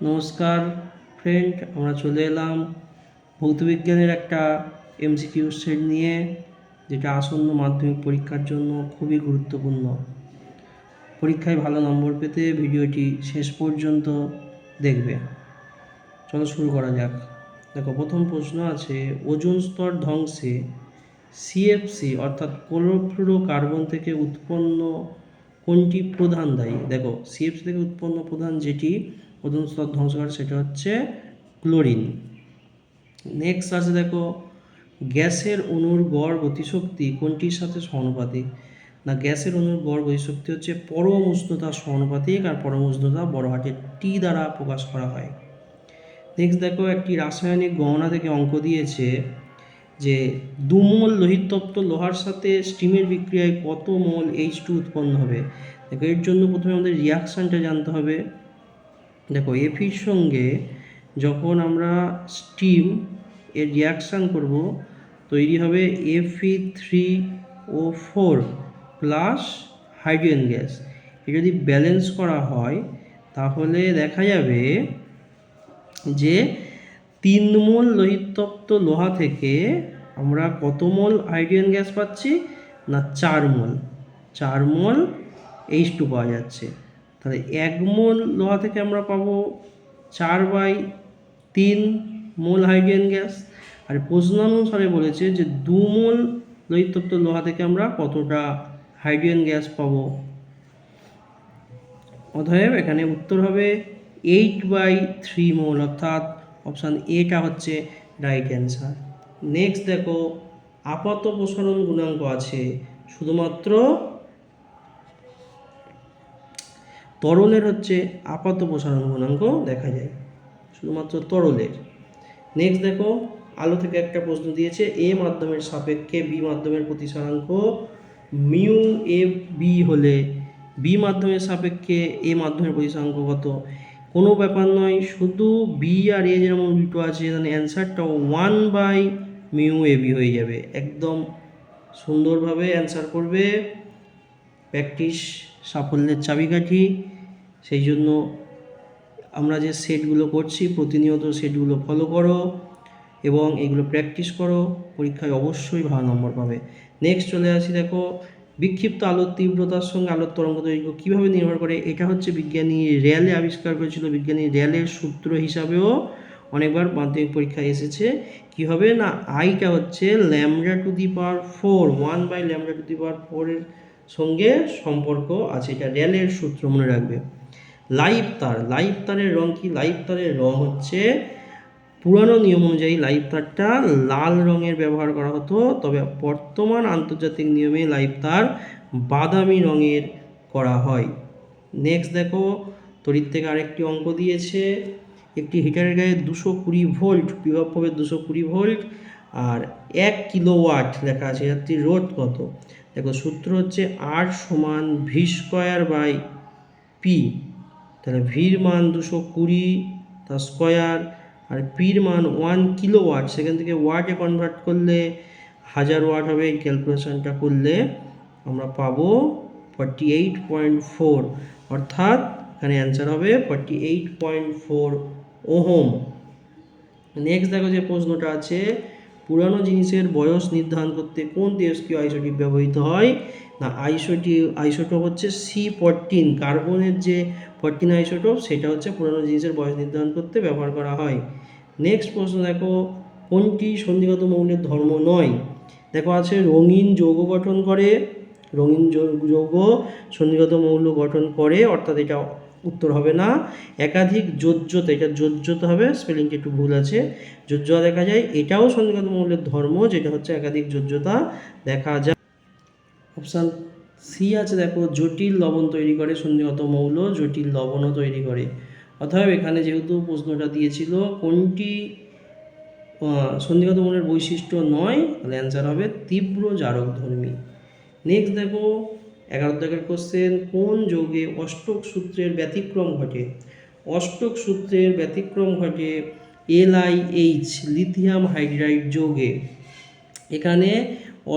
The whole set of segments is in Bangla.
নমস্কার ফ্রেন্ড, আমরা চলে এলাম ভৌতবিজ্ঞানের একটা এমসিকিউ সেট নিয়ে, যেটা আসন্ন মাধ্যমিক পরীক্ষার জন্য খুবই গুরুত্বপূর্ণ। পরীক্ষায় ভালো নম্বর পেতে ভিডিওটি শেষ পর্যন্ত দেখবে। চলো শুরু করা যাক। দেখো, প্রথম প্রশ্ন আছে, ওজোন স্তর ধ্বংসে সিএফসি অর্থাৎ ক্লোরোফ্লুরোকার্বন থেকে উৎপন্ন কোনটি প্রধান দায়ী? দেখো, সিএফসি থেকে উৎপন্ন প্রধান যেটি ওজোন স্তর ধ্বংস করে সেটা হচ্ছে ক্লোরিন। নেক্সট আছে, দেখো, গ্যাসের অণুর গড় গতিশক্তি কোনটির সাথে সমানুপাতিক? না, গ্যাসের অণুর গড় গতিশক্তি হচ্ছে পরম উষ্ণতার সমানুপাতিক, আর পরম উষ্ণতা বড় হাতের টি দ্বারা প্রকাশ করা হয়। নেক্সট দেখো, একটি রাসায়নিক গণনা থেকে অঙ্ক দিয়েছে যে 2 মোল লোহিতত্ত্ব লোহার সাথে স্টিমের বিক্রিয়ায় কত মোল H2 উৎপন্ন হবে। দেখো, এর জন্য প্রথমে আমাদের রিয়াকশানটা জানতে হবে। দেখো, এফির সঙ্গে যখন আমরা স্টিম এর রিয়াকশান করব, তৈরি হবে Fe3O4 প্লাস হাইড্রোজেন গ্যাস। এটা যদি ব্যালেন্স করা হয় তাহলে দেখা যাবে যে 3 মোল লোহিতত্ত্ব লোহা থেকে আমরা কত মোল হাইড্রোজেন গ্যাস পাচ্ছি? না, 4 মোল। 4 মোল H2 পাওয়া যাচ্ছে। তাহলে 1 মোল লোহা থেকে আমরা পাবো 4/3 মোল হাইড্রোজেন গ্যাস। আর প্রশ্ন অনুসারে বলেছে যে 2 মোল লোহিতত্ত্ব লোহা থেকে আমরা কতটা হাইড্রোজেন গ্যাস পাবো। অতএব এখানে উত্তর হবে 8/3 মোল, অর্থাৎ অপশান এটা হচ্ছে রাইট অ্যান্সার। নেক্সট দেখো, আপাত প্রসারণ গুণাঙ্ক আছে শুধুমাত্র তরলের, হচ্ছে আপাত প্রসারণ গুণাঙ্ক দেখা যায় শুধুমাত্র তরলের। নেক্সট দেখো, আলো থেকে একটা প্রশ্ন দিয়েছে, এ মাধ্যমের সাপেক্ষে বি মাধ্যমের প্রতিসরাঙ্ক মিউ এ বি হলে বি মাধ্যমের সাপেক্ষে এ মাধ্যমের প্রতিসরাঙ্ক কত? কোনো ব্যাপার নয়, শুধু বি আর এ যেমন উল্টো আছে, এখানে অ্যান্সারটাও 1/μ এ বি হয়ে যাবে। একদম সুন্দরভাবে অ্যান্সার করবে। প্র্যাকটিস সাফল্যের চাবিকাঠি। সেই জন্য আমরা যে সেটগুলো করছি প্রতিনিয়ত সেটগুলো ফলো করো এবং এগুলো প্র্যাকটিস করো, পরীক্ষায় অবশ্যই ভালো নম্বর পাবে। নেক্সট চলে আসি, দেখো, বিক্ষিপ্ত আলোর তীব্রতার সঙ্গে আলোর তরঙ্গ দৈর্ঘ্য কীভাবে নির্ভর করে? এটা হচ্ছে বিজ্ঞানী র্যালে আবিষ্কার করেছিল। বিজ্ঞানী র্যালের সূত্র হিসাবেও অনেকবার মাধ্যমিক পরীক্ষায় এসেছে। কী হবে না, আইটা হচ্ছে λ⁴, 1/λ⁴ এর সঙ্গে সম্পর্ক আছে। এটা র্যালের সূত্র, মনে রাখবে। লাইভ তারের রং কি? লাইভ তারের রং হচ্ছে, পুরানো নিয়ম অনুযায়ী লাইভ তারটা লাল রঙের ব্যবহার করা হতো, তবে বর্তমান আন্তর্জাতিক নিয়মে লাইভ তার বাদামি রঙের করা হয়। নেক্সট দেখো, তড়িৎ থেকে আরেকটি অঙ্ক দিয়েছে, একটি হিটারের গায়ে 220 ভোল্ট বিভব পাবে 220 ভোল্ট আর 1 কিলোওয়াট লেখা আছে, যাত্রী রোধ কত? দেখো, সূত্র হচ্ছে R = V/P। তাহলে ভির মান 220 তার স্কোয়ার আর পির মান 1 কিলোওয়াট, সেখান থেকে ওয়াটে কনভার্ট করলে 1000 ওয়াট হবে। এই ক্যালকুলেশনটা করলে আমরা পাবো 48.4, অর্থাৎ এখানে অ্যান্সার হবে 48.4 ওহম। নেক্সট দেখো, যে প্রশ্নটা আছে, পুরানো জিনিসের বয়স নির্ধারণ করতে কোন তেজস্ক্রিয় আইসোটোপ ব্যবহৃত হয়? না, আইসোটোপ হচ্ছে C14, কার্বনের যে 14 আইসোটোপ, সেটা হচ্ছে পুরানো জিনিসের বয়স নির্ধারণ করতে ব্যবহার করা হয়। নেক্সট প্রশ্ন দেখো, কোনটি সন্ধিগত মৌলের ধর্ম নয়? দেখো আছে, রঙিন যৌগ গঠন করে, রঙিন যৌগ সন্ধিগত মৌল গঠন করে, অর্থাৎ এটা উত্তর হবে না। একাধিক যোজ্যতা, এটা যোজ্যতা হবে, স্পেলিংটা একটু ভুল আছে, যোজ্যতা দেখা যায়, এটাও সন্ধিগত মৌলের ধর্ম, যেটা হচ্ছে একাধিক যোজ্যতা দেখা যায়। অপশান সি আছে, দেখো, জটিল লবণ তৈরি করে সন্ধিগত মৌল, জটিল লবণও তৈরি করে। অতএব এখানে যেহেতু প্রশ্নটা দিয়েছিল কোনটি সন্ধিগত মৌলের বৈশিষ্ট্য নয়, তাহলে অ্যান্সার হবে তীব্র জারকধর্মী। নেক্সট দেখো, 11 দাগের কোশ্চেন, কোন যৌগে অষ্টক সূত্রের ব্যতিক্রম ঘটে? অষ্টক সূত্রের ব্যতিক্রম ঘটে LiH, লিথিয়াম হাইড্রাইড যৌগে। এখানে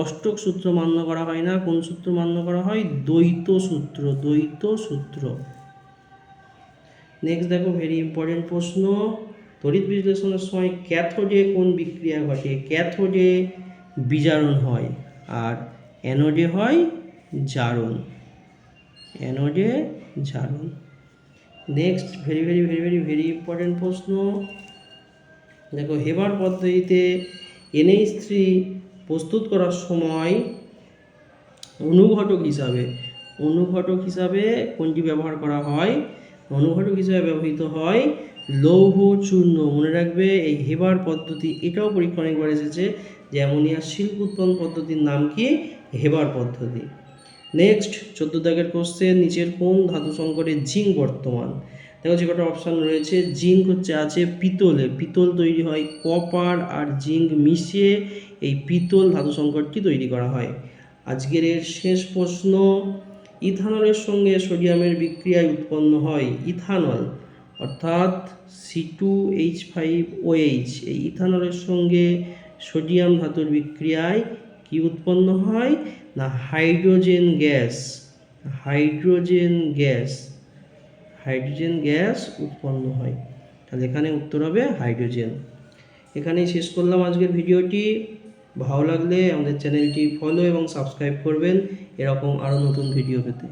অষ্টক সূত্র মান্য করা হয় না। কোন সূত্র মান্য করা হয়? দ্বৈত সূত্র। নেক্সট দেখো ভেরি ইম্পর্টেন্ট প্রশ্ন, তড়িৎ বিশ্লেষণের সময় ক্যাথোডে কোন বিক্রিয়া ঘটে? ক্যাথোডে বিজারণ হয় আর অ্যানোডে হয় জারণ। অ্যানোডে জারণ। Next very very very very very important প্রশ্ন, দেখো হেবার পদ্ধতিতে NH3 প্রস্তুত করার সময় অনুঘটক হিসাবে কোনটি ব্যবহার করা হয়? অনুঘটক হিসাবে ব্যবহৃত হয় লৌহ চূর্ণ। মনে রাখবে এই হেবার পদ্ধতি, এটাও পরীক্ষা অনেকবার এসেছে যে অ্যামোনিয়ার শিল্প উৎপাদন পদ্ধতির নাম কি? হেবার পদ্ধতি। নেক্সট 14 দাগের কোশ্চেন, নিচের কোন ধাতু সংকরে জিঙ্ক বর্তমান? দেখো যে কটা অপশান রয়েছে, জিঙ্ক আছে পিতলে, পিতল তৈরি হয় কপার আর জিঙ্ক মিশিয়ে এই পিতল ধাতু সংকরটি তৈরি করা হয়। আজকের এর শেষ প্রশ্ন, ইথানলের সঙ্গে সোডিয়ামের বিক্রিয়ায় উৎপন্ন হয় ইথানল অর্থাৎ C2H5OH, এই ইথানলের সঙ্গে সোডিয়াম ধাতুর বিক্রিয়ায় কি উৎপন্ন হয়? না হাইড্রোজেন গ্যাস। হাইড্রোজেন গ্যাস উৎপন্ন হয়। তাহলে এখানে উত্তর হবে হাইড্রোজেন। এখানেই শেষ করলাম আজকের ভিডিওটি। ভালো লাগলে আমাদের চ্যানেলটি ফলো এবং সাবস্ক্রাইব করবেন এরকম আরও নতুন ভিডিও পেতে।